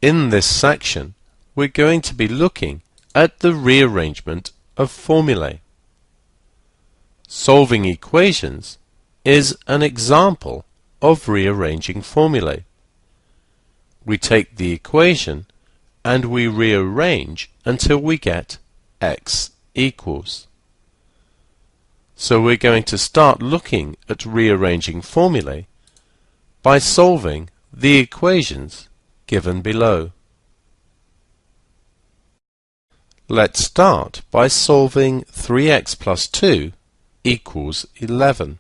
In this section, we're going to be looking at the rearrangement of formulae. Solving equations is an example of rearranging formulae. We take the equation and we rearrange until we get x equals. So we're going to start looking at rearranging formulae by solving the equations given below. Let's start by solving 3x plus 2 equals 11.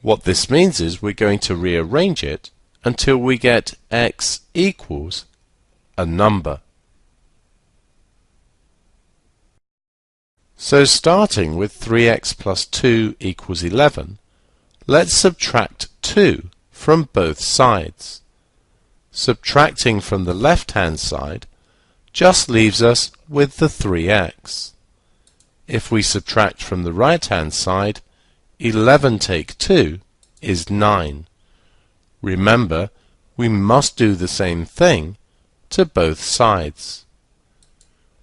What this means is we're going to rearrange it until we get x equals a number. So starting with 3x plus 2 equals 11, let's subtract 2 from both sides. Subtracting from the left-hand side just leaves us with the 3x. If we subtract from the right-hand side, 11 take 2 is 9. Remember, we must do the same thing to both sides.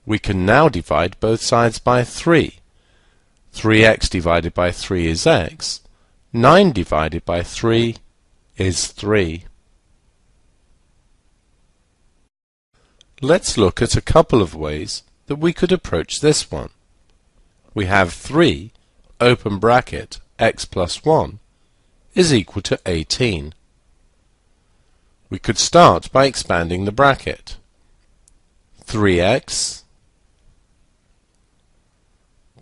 We can now divide both sides by 3. 3x divided by 3 is x. 9 divided by 3 is 3. Let's look at a couple of ways that we could approach this one. We have 3, open bracket, x plus 1, is equal to 18. We could start by expanding the bracket. 3x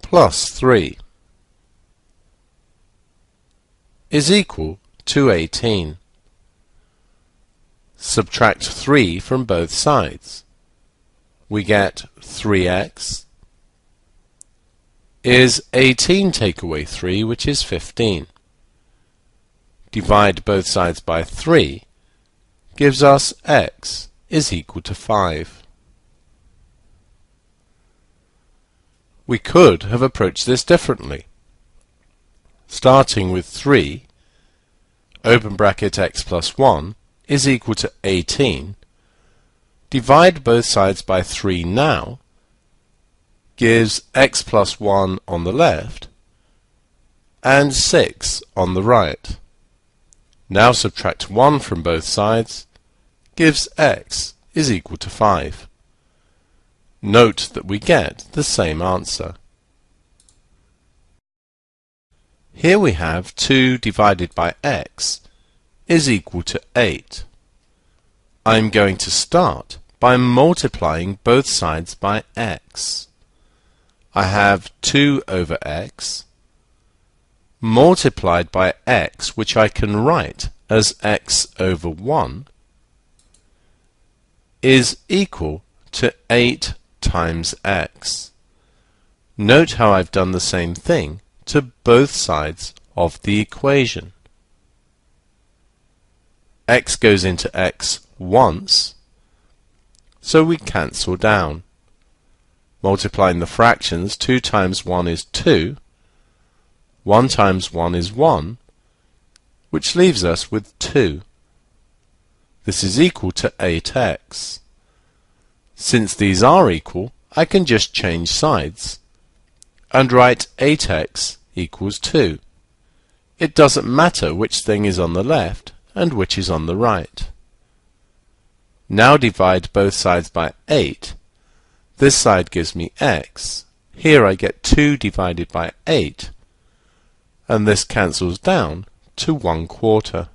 plus 3 is equal to 18. Subtract 3 from both sides. We get 3x is 18 take away 3, which is 15. Divide both sides by 3 gives us x is equal to 5. We could have approached this differently. Starting with 3, open bracket x plus 1 is equal to 18. Divide both sides by 3 now, gives x plus 1 on the left and 6 on the right. Now subtract 1 from both sides, gives x is equal to 5. Note that we get the same answer. Here we have 2 divided by x is equal to 8. I'm going to start by multiplying both sides by x. I have 2 over x multiplied by x, which I can write as x over 1, is equal to 8 times x. Note how I've done the same thing to both sides of the equation. X goes into x once, so we cancel down. Multiplying the fractions, 2 times 1 is 2, 1 times 1 is 1, which leaves us with 2. This is equal to 8x. Since these are equal, I can just change sides and write 8x equals 2. It doesn't matter which thing is on the left and which is on the right. Now divide both sides by 8. This side gives me x. Here I get 2 divided by 8. And this cancels down to 1/4.